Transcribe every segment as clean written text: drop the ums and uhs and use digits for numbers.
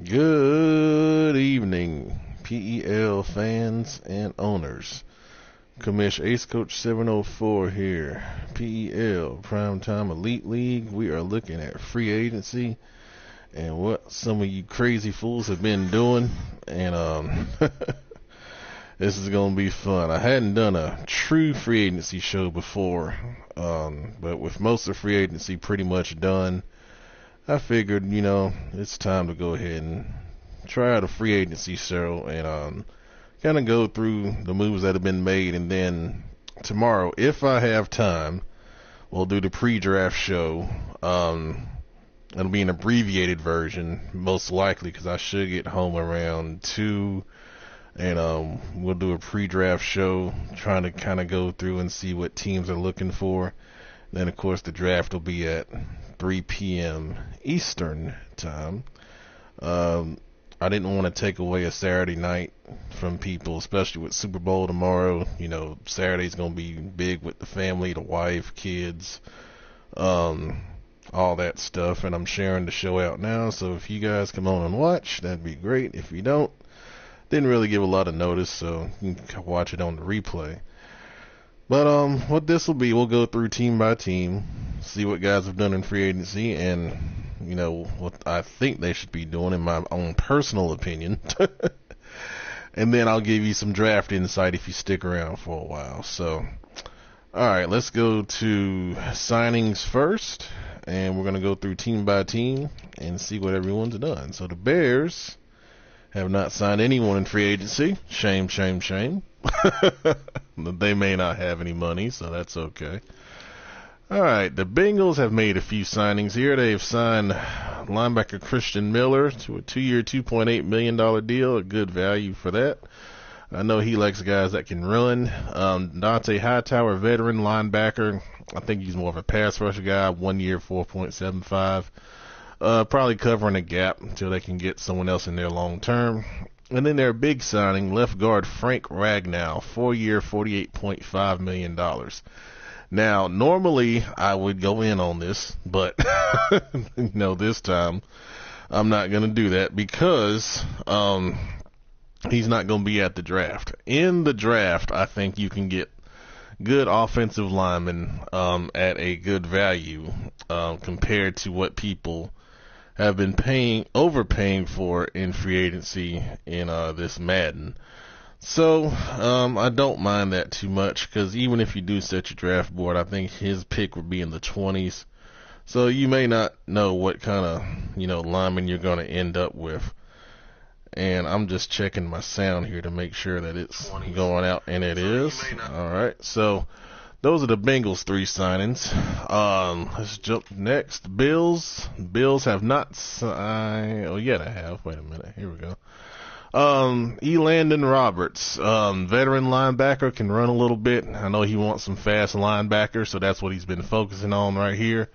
Good evening, PEL fans and owners. Commish Ace Coach 704 here. PEL, Primetime Elite League. We are looking at free agency and what some of you crazy fools have been doing. And this is going to be fun. I hadn't done a true free agency show before, but with most of free agency pretty much done, I figured, it's time to go ahead and try out a free agency show and kind of go through the moves that have been made. And then tomorrow, if I have time, we'll do the pre-draft show. It'll be an abbreviated version, most likely, because I should get home around 2. And we'll do a pre-draft show, trying to kind of go through and see what teams are looking for. Then, of course, the draft will be at 3 p.m. Eastern time. I didn't want to take away a Saturday night from people, especially with Super Bowl tomorrow. Saturday's going to be big with the family, the wife, kids, all that stuff. And I'm sharing the show out now, so if you guys come on and watch, that'd be great. If you don't, didn't really give a lot of notice, so you can watch it on the replay. But what this will be, we'll go through team by team, see what guys have done in free agency, and what I think they should be doing in my own personal opinion. And then I'll give you some draft insight if you stick around for a while. So, all right, let's go to signings first, and we're going to go through team by team and see what everyone's done. So the Bears have not signed anyone in free agency. Shame, shame, shame. They may not have any money, so that's okay. All right, the Bengals have made a few signings here. They've signed linebacker Christian Miller to a 2-year, $2.8 million deal, a good value for that. I know he likes guys that can run. Dante Hightower, veteran linebacker. I think he's more of a pass rusher guy, 1 year, 4.75. Probably covering a gap until they can get someone else in there long term. And then their big signing, left guard Frank Ragnow, 4-year, $48.5 million. Now, normally I would go in on this, but this time I'm not going to do that because he's not going to be at the draft. In the draft, I think you can get good offensive linemen at a good value compared to what people have been overpaying for in free agency in this Madden. So I don't mind that too much, because even if you do set your draft board, I think his pick would be in the 20s. So you may not know what kind of lineman you're going to end up with. And I'm just checking my sound here to make sure that it's going out, and it is. All right, so those are the Bengals' 3 signings. Let's jump next. Bills have not signed. Oh, yeah, they have. Wait a minute. Here we go. Elandon Roberts, veteran linebacker, can run a little bit. I know he wants some fast linebackers, so that's what he's been focusing on right here.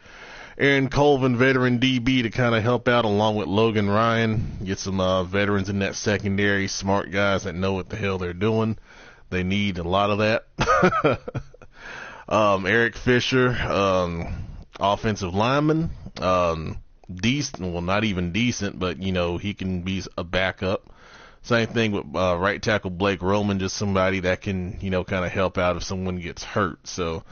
Aaron Colvin, veteran DB, to kind of help out along with Logan Ryan. Get some veterans in that secondary, smart guys that know what the hell they're doing. They need a lot of that. Eric Fisher, offensive lineman, decent, well, not even decent, but he can be a backup. Same thing with right tackle Blake Roman, just somebody that can kind of help out if someone gets hurt. So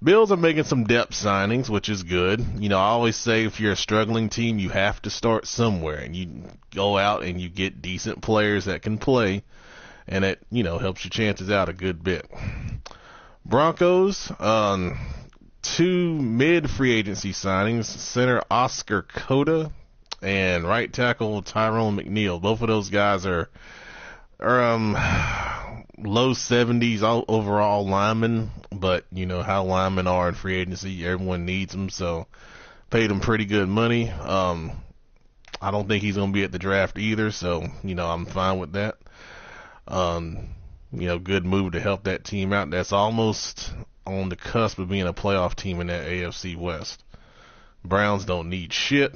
Bills are making some depth signings, which is good. I always say if you're a struggling team, you have to start somewhere, and you go out and you get decent players that can play, and it helps your chances out a good bit. Broncos, 2 mid free agency signings, center Oscar Cota and right tackle Tyrone McNeil. Both of those guys are low 70s overall linemen, but how linemen are in free agency, everyone needs them, so paid him pretty good money. I don't think he's going to be at the draft either, so I'm fine with that. Good move to help that team out. That's almost on the cusp of being a playoff team in that AFC West. Browns don't need shit.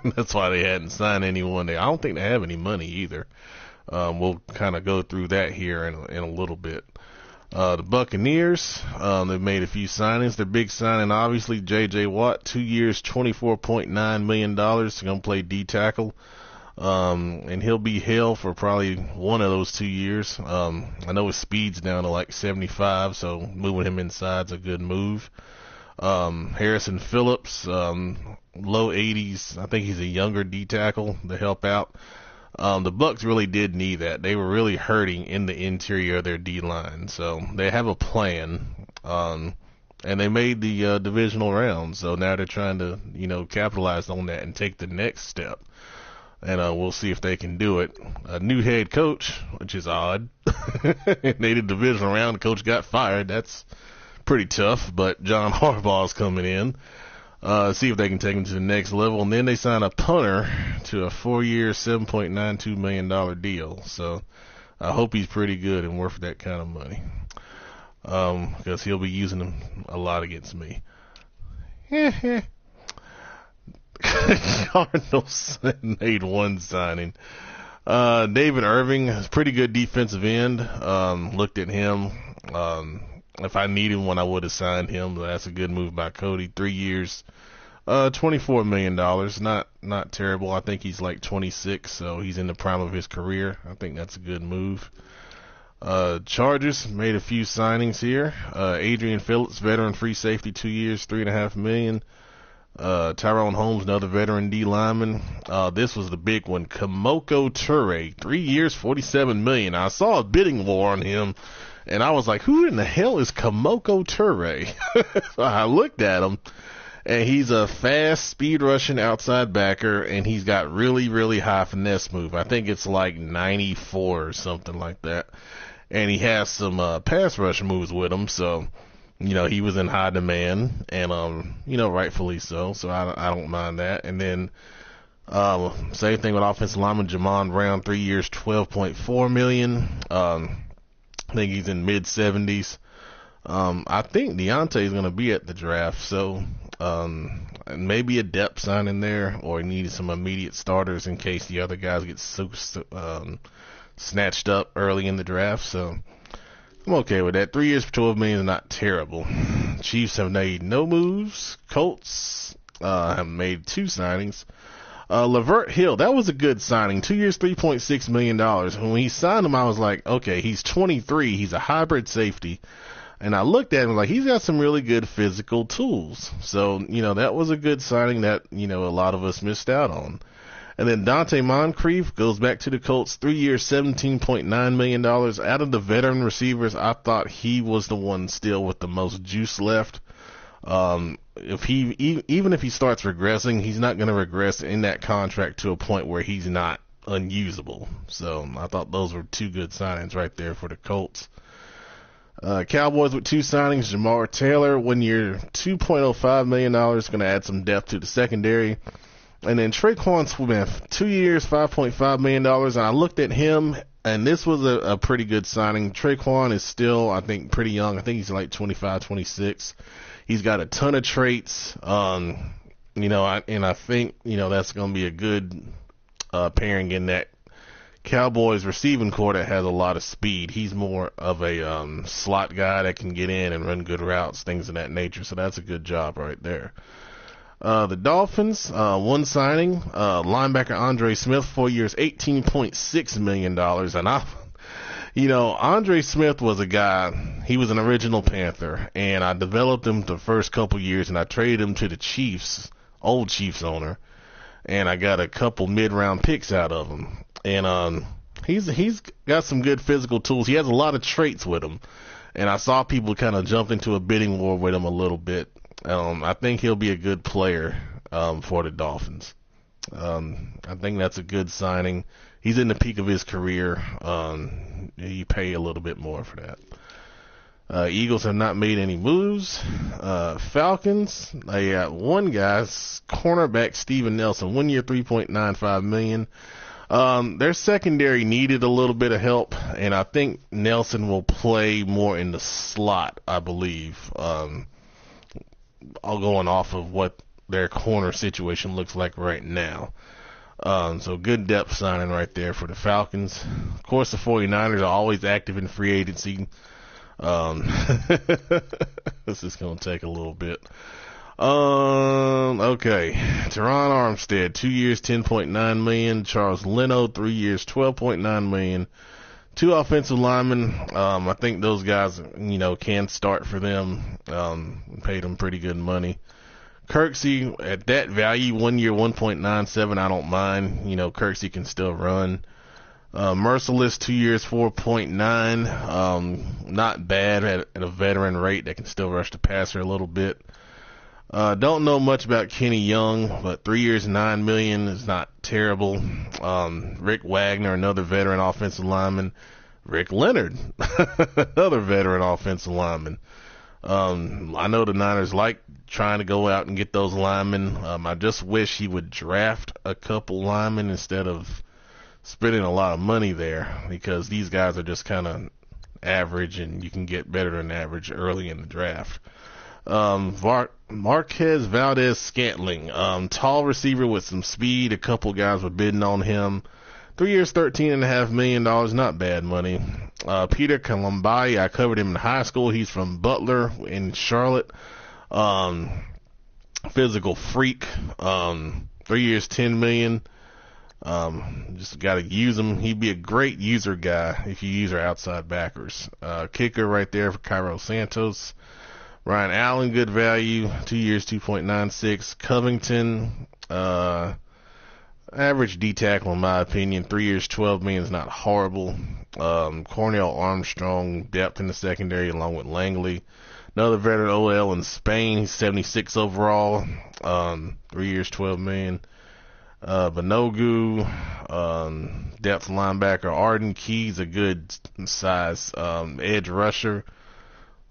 That's why they hadn't signed anyone there. I don't think they have any money either. We'll kind of go through that here in a little bit. The Buccaneers, they've made a few signings. Their big signing, obviously, J.J. Watt, 2 years, $24.9 million. He's going to play D-tackle. And he'll be held for probably one of those 2 years. I know his speed's down to like 75, so moving him inside's a good move. Harrison Phillips, low 80s. I think he's a younger D tackle to help out. The Bucs really did need that. They were really hurting in the interior of their D line, so they have a plan. And they made the divisional round, so now they're trying to, capitalize on that and take the next step. And we'll see if they can do it. A new head coach, which is odd. They did divisional round. The coach got fired. That's pretty tough. But John Harbaugh's coming in. See if they can take him to the next level. And then they sign a punter to a 4-year, $7.92 million deal. So I hope he's pretty good and worth that kind of money. Because he'll be using them a lot against me. Cardinals made one signing. David Irving is a pretty good defensive end. Looked at him. If I needed one, I would have signed him. But that's a good move by Cody. 3 years, $24 million. Not terrible. I think he's like 26, so he's in the prime of his career. I think that's a good move. Chargers made a few signings here. Adrian Phillips, veteran free safety, 2 years, $3.5 million. Tyrone Holmes, another veteran D lineman. This was the big one. Kamoko Toure, 3 years, $47 million. I saw a bidding war on him, and I was like, who in the hell is Kamoko Toure? So I looked at him, and he's a fast, speed rushing outside backer, and he's got really, really high finesse move. I think it's like 94 or something like that. And he has some pass rush moves with him, so he was in high demand, and rightfully so. So I don't mind that. And then same thing with offensive lineman Jamon Brown, 3 years, $12.4 million. I think he's in mid 70s. I think Deontay is going to be at the draft, so maybe a depth signing there, or he needed some immediate starters in case the other guys get snatched up early in the draft. So I'm okay with that. 3 years for $12 million is not terrible. Chiefs have made no moves. Colts have made 2 signings. Lavert Hill, that was a good signing. 2 years, $3.6 million. When he signed him, I was like, okay, he's 23. He's a hybrid safety. And I looked at him like, he's got some really good physical tools. So, that was a good signing that, a lot of us missed out on. And then Dante Moncrief goes back to the Colts, 3 years, $17.9 million. Out of the veteran receivers, I thought he was the one still with the most juice left. Even if he starts regressing, he's not going to regress in that contract to a point where he's not unusable. So I thought those were 2 good signings right there for the Colts. Cowboys with 2 signings. Jamar Taylor, 1 year, $2.05 million, going to add some depth to the secondary. And then Traquan Smith, 2 years, $5.5 million. And I looked at him, and this was a pretty good signing. Traquan is still, I think, pretty young. I think he's like 25, 26. He's got a ton of traits. And I think, that's going to be a good pairing in that Cowboys receiving core that has a lot of speed. He's more of a slot guy that can get in and run good routes, things of that nature. So that's a good job right there. The Dolphins, 1 signing, linebacker Andre Smith, 4 years, $18.6 million. And Andre Smith was a guy, he was an original Panther, and I developed him the first couple years, and I traded him to the Chiefs, old Chiefs owner, and I got a couple mid-round picks out of him. And he's got some good physical tools. He has a lot of traits with him, and I saw people kind of jump into a bidding war with him a little bit. I think he'll be a good player for the Dolphins. I think that's a good signing. He's in the peak of his career. You pay a little bit more for that. Eagles have not made any moves. Falcons, they got one guy, cornerback Steven Nelson, 1 year, $3.95 million. Their secondary needed a little bit of help, and I think Nelson will play more in the slot, I believe. All going off of what their corner situation looks like right now. So good depth signing right there for the Falcons. Of course, the 49ers are always active in free agency. This is going to take a little bit. Okay. Teron Armstead, 2 years, $10.9 million. Charles Leno, 3 years, $12.9 million. Two offensive linemen. I think those guys, can start for them. Paid them pretty good money. Kirksey, at that value, 1 year, 1.97, I don't mind. Kirksey can still run. Merciless, 2 years, 4.9. Not bad at a veteran rate that can still rush the passer a little bit. Don't know much about Kenny Young, but 3 years, $9 million is not terrible. Rick Wagner, another veteran offensive lineman. Rick Leonard, another veteran offensive lineman. I know the Niners like trying to go out and get those linemen. I just wish he would draft a couple linemen instead of spending a lot of money there, because these guys are just kind of average, and you can get better than average early in the draft. Marquez Valdez-Scantling, tall receiver with some speed. A couple guys were bidding on him. 3 years, $13.5 million, not bad money. Peter Colombai, I covered him in high school. He's from Butler in Charlotte. Physical freak. 3 years, $10 million. Just got to use him. He'd be a great user guy if you use our outside backers. Kicker right there for Cairo Santos. Ryan Allen, good value, 2 years, 2.96. Covington, average D tackle in my opinion. 3 years, $12 million is not horrible. Cornell Armstrong, depth in the secondary along with Langley. Another veteran OL in Spain. He's 76 overall. 3 years, $12 million. Banogu, depth linebacker. Arden Key's a good size edge rusher.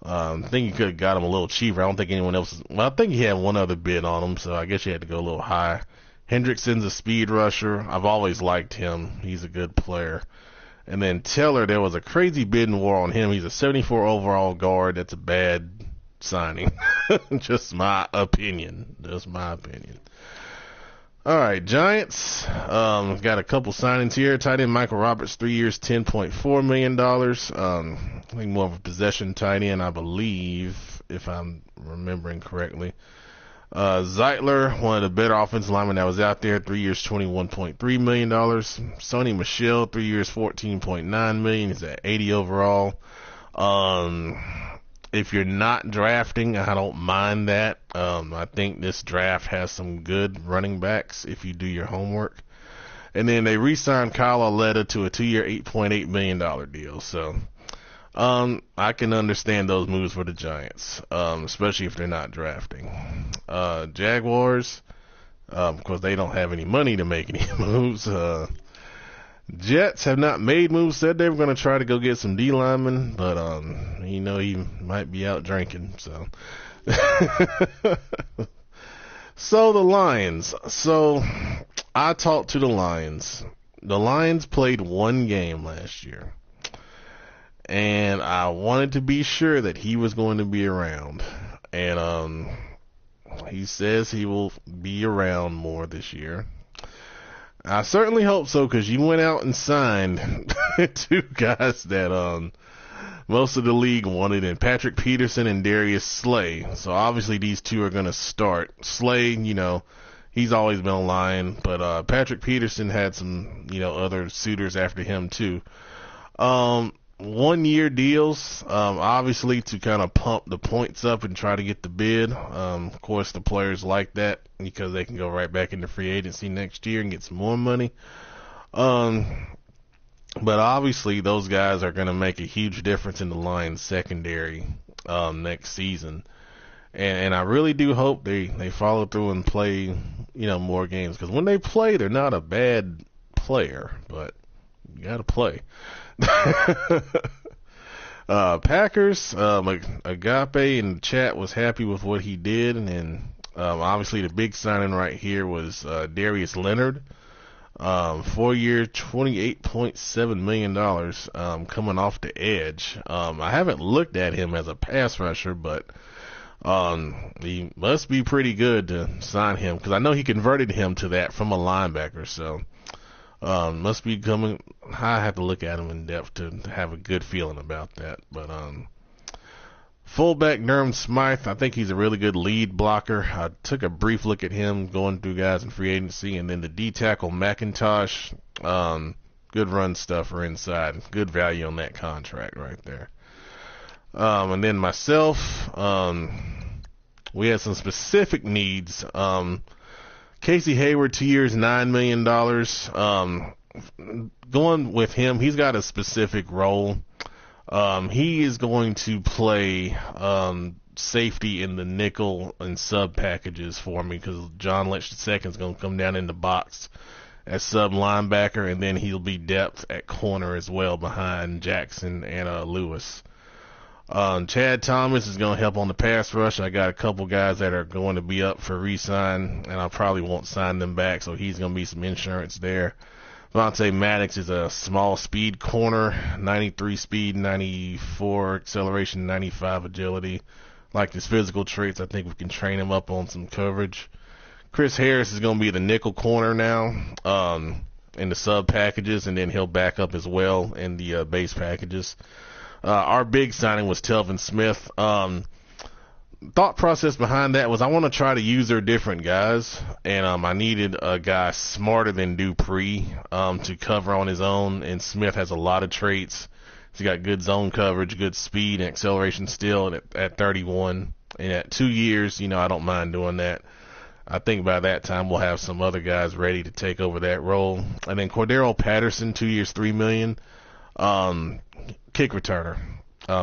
I think you could have got him a little cheaper. I don't think anyone else. Well, I think he had one other bid on him, so I guess you had to go a little high. Hendrickson's a speed rusher. I've always liked him. He's a good player. And then Teller, there was a crazy bidding war on him. He's a 74 overall guard. That's a bad signing. Just my opinion. All right, Giants. Got a couple signings here. Tight end Michael Roberts, 3 years, $10.4 million. I think more of a possession tight end, I believe, if I'm remembering correctly. Zeitler, one of the better offensive linemen that was out there, 3 years, $21.3 million. Sonny Michel, 3 years, $14.9 million. He's at 80 overall. If you're not drafting, I don't mind that. I think this draft has some good running backs if you do your homework. And then they re-signed Kyle Aletta to a 2-year, $8.8 million deal. So I can understand those moves for the Giants, especially if they're not drafting. Jaguars, because they don't have any money to make any moves. Jets have not made moves. Said they were going to try to go get some D linemen, but he might be out drinking. So, so the Lions. So I talked to the Lions. The Lions played one game last year, and I wanted to be sure that he was going to be around. And he says he will be around more this year. I certainly hope so, because you went out and signed two guys that most of the league wanted, and Patrick Peterson and Darius Slay. So obviously these two are going to start. Slay, he's always been a Lion, but Patrick Peterson had some, other suitors after him too. 1 year deals, obviously to kind of pump the points up and try to get the bid. Of course, the players like that because they can go right back into free agency next year and get some more money. But obviously, those guys are going to make a huge difference in the Lions secondary next season. And I really do hope they follow through and play, more games. Because when they play, they're not a bad player, but you got to play. Packers, Agape in the chat was happy with what he did, and obviously the big signing right here was Darius Leonard, 4 year, $28.7 million, coming off the edge. I haven't looked at him as a pass rusher, but he must be pretty good to sign him, because I know he converted him to that from a linebacker, so must be coming. I have to look at him in depth to have a good feeling about that. But Fullback Durham Smythe, I think he's a really good lead blocker. I took a brief look at him going through guys in free agency. And then the D tackle McIntosh, good run stuffer inside. Good value on that contract right there. And then myself, we had some specific needs. Casey Hayward, 2 years, $9 million. Going with him, he's got a specific role. He is going to play safety in the nickel and sub packages for me because John Lynch II is going to come down in the box as sub linebacker, and then he'll be depth at corner as well behind Jackson and Lewis. Chad Thomas is going to help on the pass rush. I got a couple guys that are going to be up for re-sign, and I probably won't sign them back, so he's going to be some insurance there. Vontae Maddox is a small speed corner, 93 speed, 94 acceleration, 95 agility. Like his physical traits, I think we can train him up on some coverage. Chris Harris is going to be the nickel corner now in the sub packages, and then he'll back up as well in the base packages. Our big signing was Telvin Smith. Thought process behind that was I want to try to use their different guys, and I needed a guy smarter than Dupree to cover on his own, and Smith has a lot of traits. He's got good zone coverage, good speed, and acceleration still at 31. And at 2 years, I don't mind doing that. I think by that time we'll have some other guys ready to take over that role. And then Cordero Patterson, 2 years, $3 million, kick returner.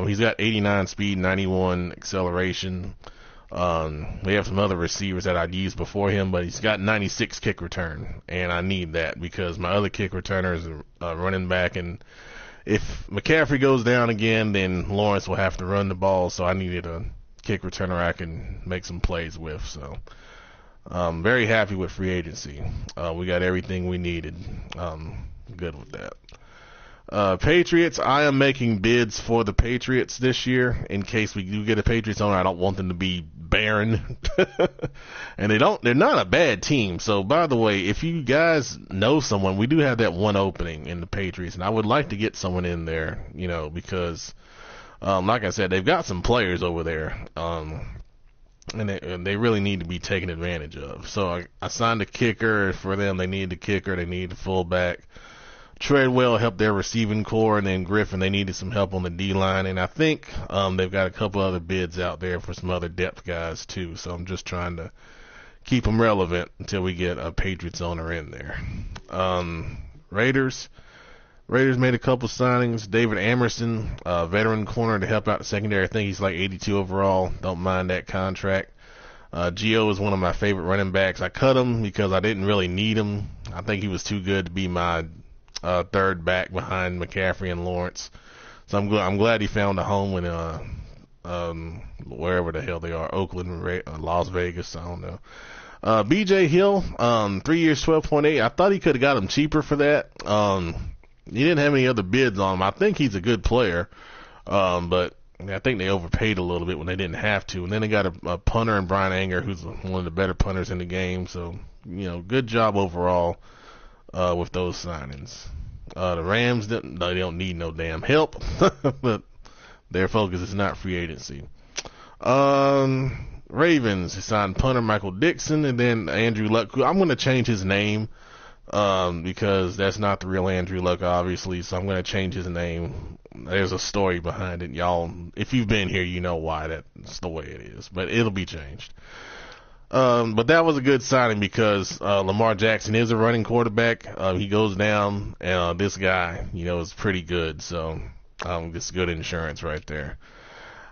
He's got 89 speed, 91 acceleration. We have some other receivers that I'd used before him, but he's got 96 kick return, and I need that because my other kick returner is running back, and if McCaffrey goes down again, then Lawrence will have to run the ball, so I needed a kick returner I can make some plays with. So I'm very happy with free agency. We got everything we needed. Good with that. Patriots, I am making bids for the Patriots this year in case we do get a Patriots owner. I don't want them to be barren. And they're not a bad team. So by the way, if you guys know someone, we do have that one opening in the Patriots, and I would like to get someone in there, because like I said, they've got some players over there. And they really need to be taken advantage of. So I signed a kicker for them. They need the kicker. They need the fullback. Treadwell helped their receiving core, and then Griffin, they needed some help on the D-line, and I think they've got a couple other bids out there for some other depth guys too, so I'm just trying to keep them relevant until we get a Patriots owner in there. Raiders made a couple signings. David Amerson, veteran corner to help out the secondary. I think he's like 82 overall. Don't mind that contract. Gio is one of my favorite running backs. I cut him because I didn't really need him. I think he was too good to be my third back behind McCaffrey and Lawrence. So I'm glad he found a home in wherever the hell they are, Oakland, Las Vegas, I don't know. BJ Hill, 3 years, 12.8. I thought he could have got him cheaper for that. He didn't have any other bids on him. I think he's a good player, but I think they overpaid a little bit when they didn't have to. And then they got a punter in Brian Anger, who's one of the better punters in the game. So, good job overall with those signings. The Rams, they don't need no damn help, but their focus is not free agency. Ravens signed punter Michael Dixon, and then Andrew Luck. I'm going to change his name because that's not the real Andrew Luck, obviously, so I'm going to change his name. There's a story behind it. Y'all, if you've been here, you know why that's the way it is, but it'll be changed. But that was a good signing because Lamar Jackson is a running quarterback. He goes down, and this guy, is pretty good. So it's good insurance right there.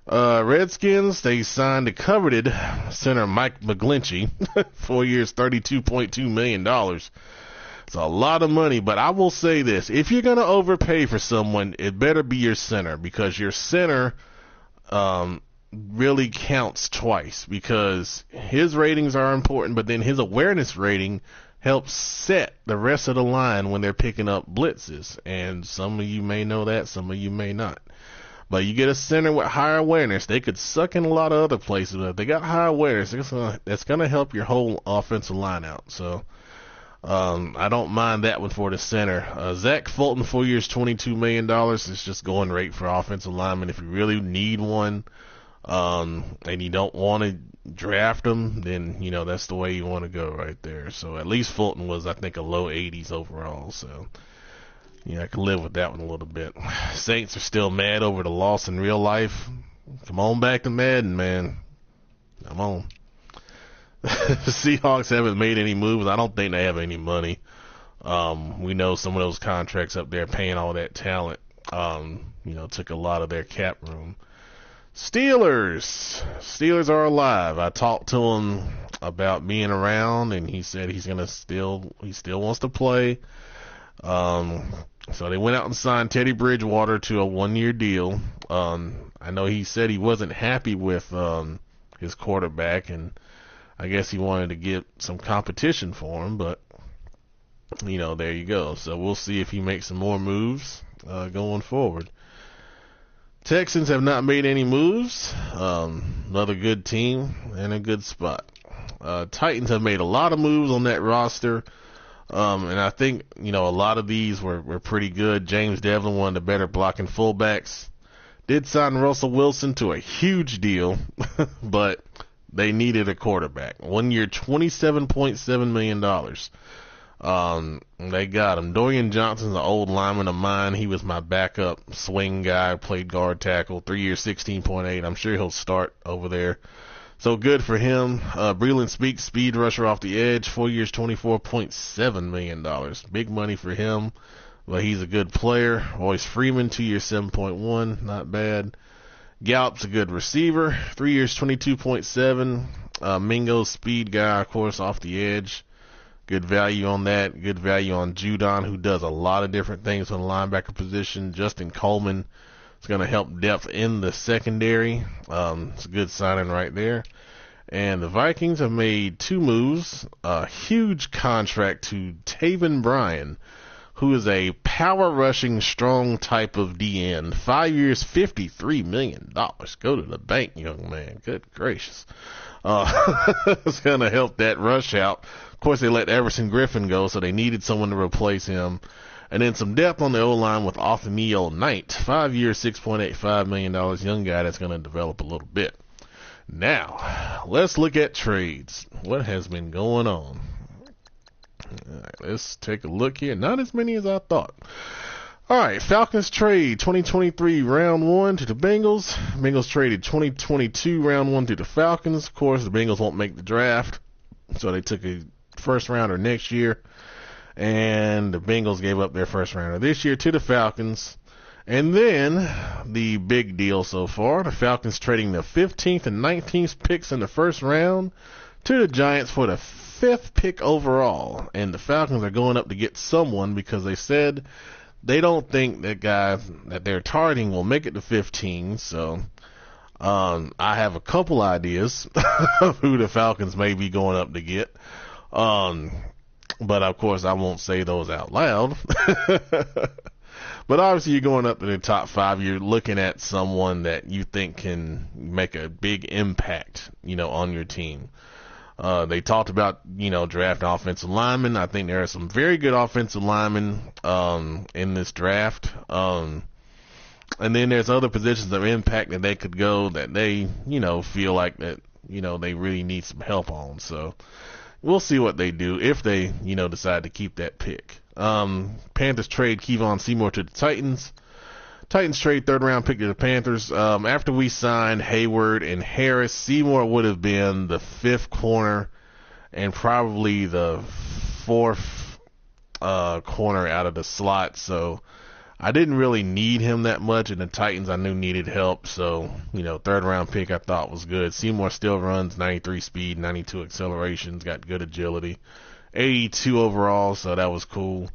Redskins, they signed the coveted center Mike McGlinchey, 4 years, $32.2 million. It's a lot of money, but I will say this. If you're going to overpay for someone, it better be your center because your center really counts twice because his ratings are important, but then his awareness rating helps set the rest of the line when they're picking up blitzes. And some of you may know that, some of you may not. But you get a center with higher awareness, they could suck in a lot of other places, but if they got high awareness, that's going to help your whole offensive line out. So I don't mind that one for the center. Zach Fulton, 4 years, $22 million. It's just going rate for offensive linemen if you really need one. and you don't want to draft him, then, that's the way you want to go right there. So at least Fulton was, I think, a low 80s overall. So, I can live with that one a little bit. Saints are still mad over the loss in real life. Come on back to Madden, man. Come on. The Seahawks haven't made any moves. I don't think they have any money. We know some of those contracts up there paying all that talent, took a lot of their cap room. Steelers are alive. I talked to him about being around, and he said he still wants to play. So they went out and signed Teddy Bridgewater to a 1-year deal. I know he said he wasn't happy with his quarterback, and I guess he wanted to get some competition for him, but there you go. So we'll see if he makes some more moves going forward. Texans have not made any moves. Another good team and a good spot. Titans have made a lot of moves on that roster. And I think, a lot of these were pretty good. James Devlin, one of the better blocking fullbacks. Did sign Russell Wilson to a huge deal, but they needed a quarterback. 1 year, $27.7 million. They got him. Dorian Johnson's an old lineman of mine. He was my backup swing guy, played guard tackle. 3 years, 16.8. I'm sure he'll start over there. So good for him. Breland Speaks, speed rusher off the edge. 4 years, $24.7 million. Big money for him, but he's a good player. Royce Freeman, 2 years, 7.1. Not bad. Gallup's a good receiver. 3 years, 22.7. Mingo's speed guy, of course, off the edge. Good value on that. Good value on Judon, who does a lot of different things on the linebacker position. Justin Coleman is going to help depth in the secondary. It's a good signing right there. And the Vikings have made 2 moves. A huge contract to Taven Bryan, who is a power rushing, strong type of DN. 5 years, $53 million. Go to the bank, young man. Good gracious. It's going to help that rush out. Of course, they let Everson Griffin go, so they needed someone to replace him. And then some depth on the O-line with Othniel Knight. 5 years, $6.85 million. Young guy that's going to develop a little bit. Now, let's look at trades. What has been going on? All right, let's take a look here. Not as many as I thought. All right, Falcons trade 2023 round 1 to the Bengals. Bengals traded 2022 round 1 to the Falcons. Of course, the Bengals won't make the draft, so they took a first rounder next year. And the Bengals gave up their first rounder this year to the Falcons. And then the big deal so far, the Falcons trading the 15th and 19th picks in the first round to the Giants for the 5th pick overall. And the Falcons are going up to get someone because they said they don't think that guy that they're targeting will make it to 15. So I have a couple ideas of who the Falcons may be going up to get. But of course I won't say those out loud. But obviously you're going up to the top 5. You're looking at someone that you think can make a big impact, on your team. They talked about, drafting offensive linemen. I think there are some very good offensive linemen in this draft. And then there's other positions of impact that they could go that they, feel like that, they really need some help on. So we'll see what they do if they, decide to keep that pick. Panthers trade Kevon Seymour to the Titans. Titans trade 3rd round pick to the Panthers. After we signed Hayward and Harris, Seymour would have been the 5th corner and probably the 4th corner out of the slot. So I didn't really need him that much, and the Titans I knew needed help. So, 3rd round pick I thought was good. Seymour still runs 93 speed, 92 accelerations, got good agility. 82 overall, so that was cool.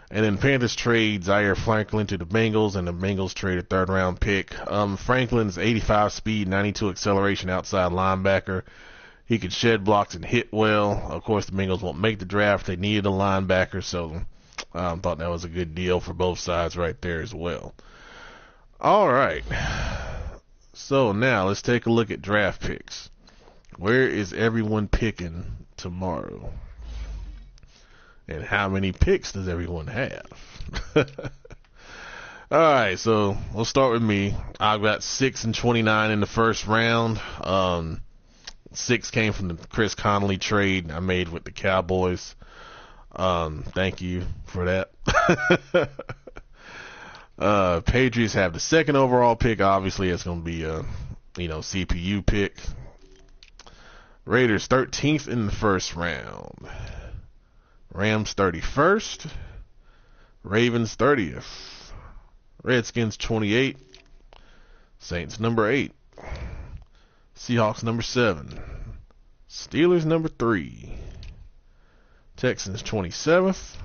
And then Panthers trade Zaire Franklin to the Bengals, and the Bengals trade a 3rd round pick. Franklin's 85 speed, 92 acceleration outside linebacker. He could shed blocks and hit well. Of course, the Bengals won't make the draft. They needed a linebacker, so thought that was a good deal for both sides right there as well. All right. So now let's take a look at draft picks. Where is everyone picking tomorrow? And how many picks does everyone have? All right, so we'll start with me. I've got 6 and 29 in the first round. 6 came from the Chris Conley trade I made with the Cowboys. Thank you for that. Patriots have the second overall pick. Obviously, it's going to be a CPU pick. Raiders 13th in the first round. Rams 31st. Ravens 30th. Redskins 28. Saints number 8. Seahawks number 7. Steelers number 3. Texans 27th.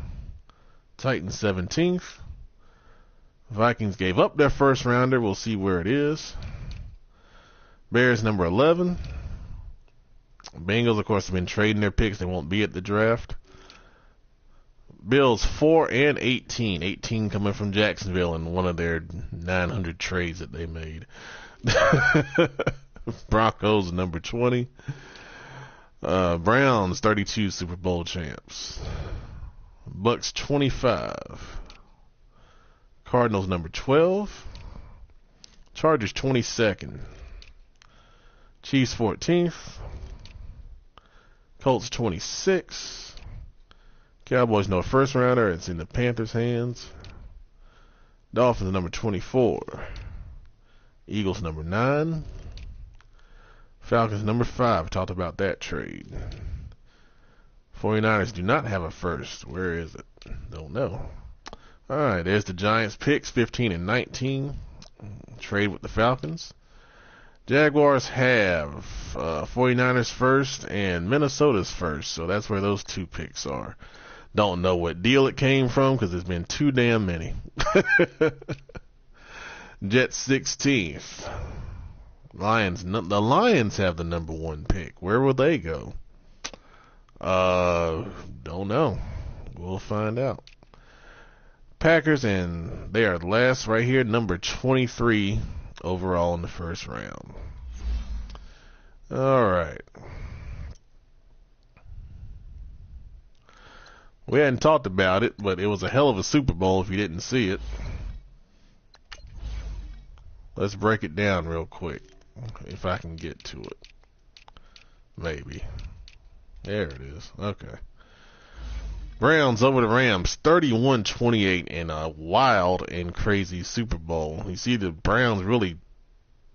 Titans 17th. Vikings gave up their first rounder. We'll see where it is. Bears number 11. Bengals, of course, have been trading their picks. They won't be at the draft. Bills 4 and 18. 18 coming from Jacksonville in one of their 900 trades that they made. Broncos number 20. Browns 32 Super Bowl champs. Bucks 25. Cardinals number 12. Chargers 22nd. Chiefs 14th. Colts 26. Cowboys no first rounder. It's in the Panthers' hands. Dolphins number 24. Eagles number 9. Falcons number 5. Talked about that trade. 49ers do not have a first. Where is it? Don't know. Alright, there's the Giants picks, 15 and 19. Trade with the Falcons. Jaguars have 49ers first and Minnesota's first. So that's where those 2 picks are. Don't know what deal it came from because there's been too damn many. Jets 16th. The Lions have the number 1 pick. Where will they go? Don't know. We'll find out. Packers, and they are last right here, number 23 overall in the first round. All right. We hadn't talked about it, but it was a hell of a Super Bowl if you didn't see it. Let's break it down real quick, if I can get to it. Maybe. There it is. Okay. Browns over the Rams, 31-28 in a wild and crazy Super Bowl. You see the Browns really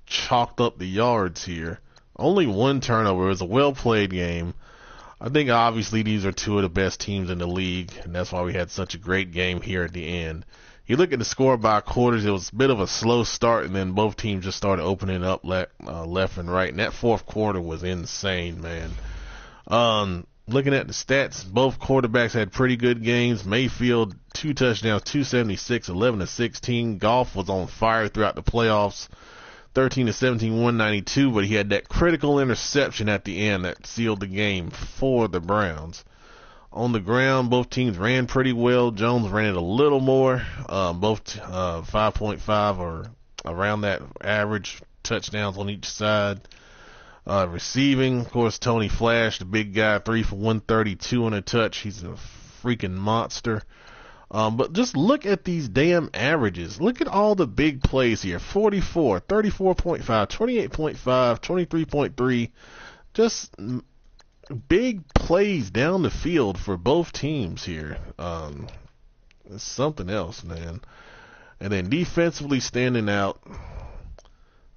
chalked up the yards here. Only 1 turnover. It was a well-played game. I think obviously these are 2 of the best teams in the league, and that's why we had such a great game here at the end. You look at the score by quarters, it was a bit of a slow start, and then both teams just started opening up left and right, and that fourth quarter was insane, man. Looking at the stats, both quarterbacks had pretty good games. Mayfield, 2 touchdowns, 276, 11-16. Goff was on fire throughout the playoffs. 13-17, 192, but he had that critical interception at the end that sealed the game for the Browns. On the ground, both teams ran pretty well. Jones ran it a little more, both 5.5 or around that average touchdowns on each side. Receiving, of course, Tony Flash, the big guy, 3 for 132 on a touch. He's a freaking monster. But just look at these damn averages. Look at all the big plays here. 44, 34.5, 28.5, 23.3. Just big plays down the field for both teams here. It's something else, man. And then defensively standing out.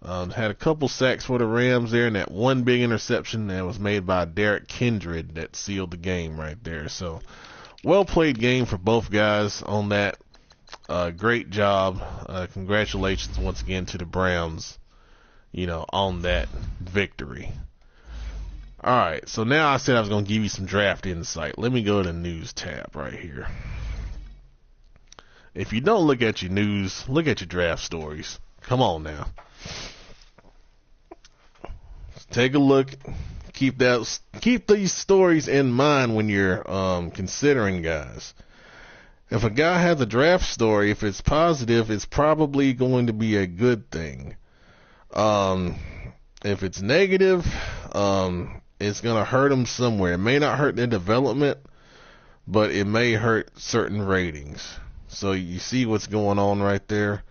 Had a couple sacks for the Rams there, and that 1 big interception that was made by Derek Kindred that sealed the game right there. So, well-played game for both guys on that. Great job. Congratulations once again to the Browns, on that victory. All right, so now I said I was going to give you some draft insight. Let me go to the news tab right here. If you don't look at your news, look at your draft stories. Come on now. Take a look. Keep these stories in mind when you're considering guys. If a guy has a draft story, if it's positive, it's probably going to be a good thing. If it's negative, it's going to hurt them somewhere. It may not hurt their development, but it may hurt certain ratings. So you see what's going on right there.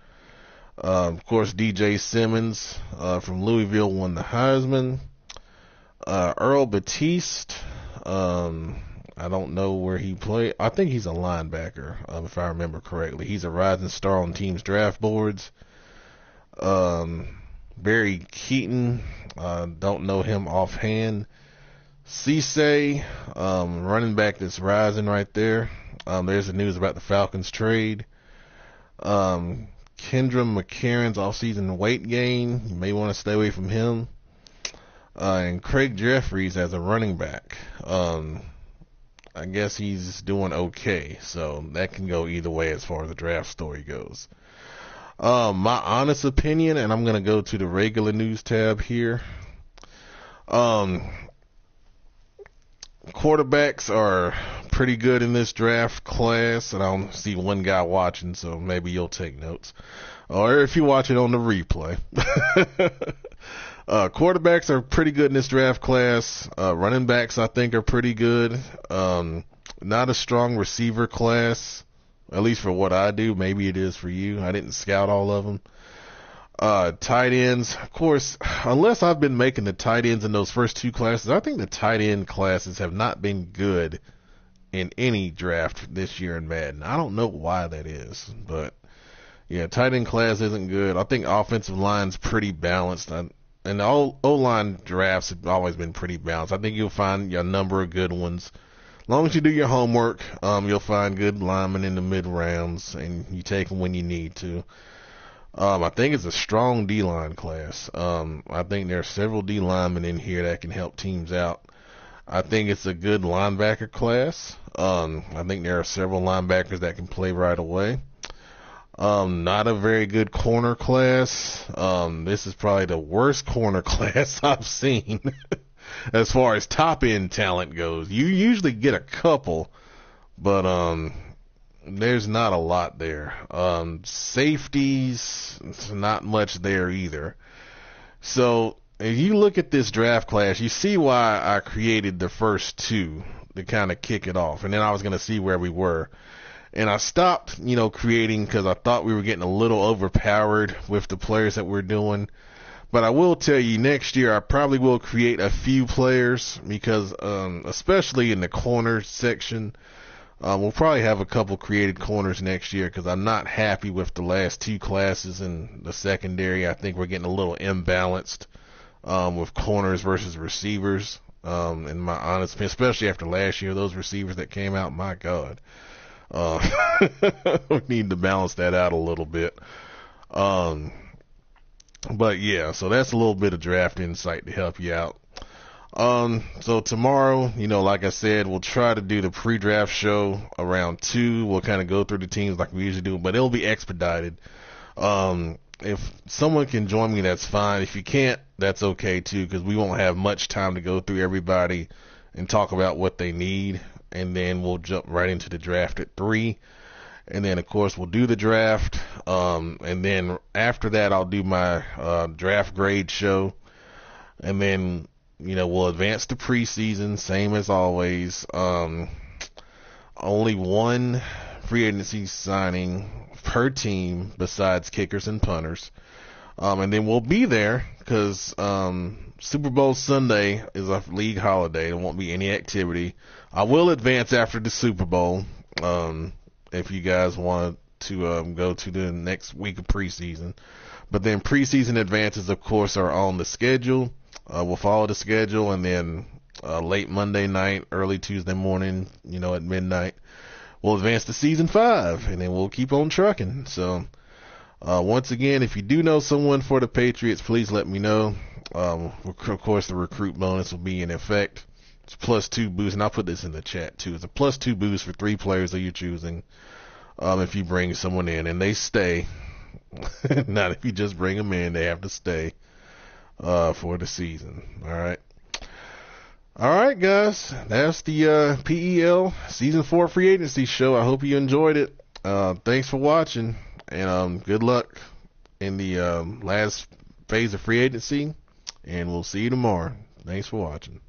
Of course, DJ Simmons from Louisville won the Heisman. Earl Batiste, I don't know where he played. I think he's a linebacker, if I remember correctly. He's a rising star on teams' draft boards. Barry Keaton, don't know him offhand. Cisse, running back that's rising right there. There's the news about the Falcons trade. Kendra McCarron's offseason weight gain. You may want to stay away from him. And Craig Jeffries as a running back. I guess he's doing okay. So that can go either way as far as the draft story goes. My honest opinion, and I'm going to go to the regular news tab here. Quarterbacks are pretty good in this draft class, and I don't see one guy watching, so maybe you'll take notes. Or if you watch it on the replay. Quarterbacks are pretty good in this draft class. Running backs, I think, are pretty good. Not a strong receiver class, at least for what I do. Maybe it is for you. I didn't scout all of them. Tight ends, of course, unless I've been making the tight ends in those first two classes, I think the tight end classes have not been good in any draft this year in Madden. I don't know why that is, but yeah, tight end class isn't good. I think offensive line's pretty balanced. And the O-line drafts have always been pretty balanced. I think you'll find a number of good ones. As long as you do your homework, you'll find good linemen in the mid rounds, and you take them when you need to. I think it's a strong D-line class. I think there are several D linemen in here that can help teams out. I think it's a good linebacker class. I think there are several linebackers that can play right away. Not a very good corner class. This is probably the worst corner class I've seen as far as top end talent goes. You usually get a couple, but there's not a lot there. Safeties, not much there either. So if you look at this draft class, you see why I created the first two to kind of kick it off, and then I was going to see where we were. And I stopped, creating because I thought we were getting a little overpowered with the players that we're doing. But I will tell you, next year I probably will create a few players because, especially in the corner section, we'll probably have a couple created corners next year because I'm not happy with the last two classes in the secondary. I think we're getting a little imbalanced with corners versus receivers. In my honest opinion, especially after last year, those receivers that came out, my God. We need to balance that out a little bit. But yeah, so that's a little bit of draft insight to help you out. So tomorrow, like I said, we'll try to do the pre-draft show around 2. We'll kind of go through the teams like we usually do, but it'll be expedited. If someone can join me, that's fine. If you can't, that's okay too, because we won't have much time to go through everybody and talk about what they need. And then we'll jump right into the draft at 3. And then, of course, we'll do the draft. And then after that, I'll do my draft grade show. And then, we'll advance to preseason, same as always. Only one free agency signing per team besides kickers and punters. And then we'll be there because Super Bowl Sunday is a league holiday. There won't be any activity. I will advance after the Super Bowl if you guys want to go to the next week of preseason. But then preseason advances, of course, are on the schedule. We'll follow the schedule, and then late Monday night, early Tuesday morning, at midnight, we'll advance to Season 5, and then we'll keep on trucking. So once again, if you do know someone for the Patriots, please let me know. Of course, the recruit bonus will be in effect. It's +2 boost, and I'll put this in the chat too. It's a +2 boost for 3 players that you're choosing. If you bring someone in and they stay, not if you just bring them in, they have to stay for the season. All right, guys, that's the PEL Season 4 free agency show. I hope you enjoyed it. Thanks for watching, and good luck in the last phase of free agency. And we'll see you tomorrow. Thanks for watching.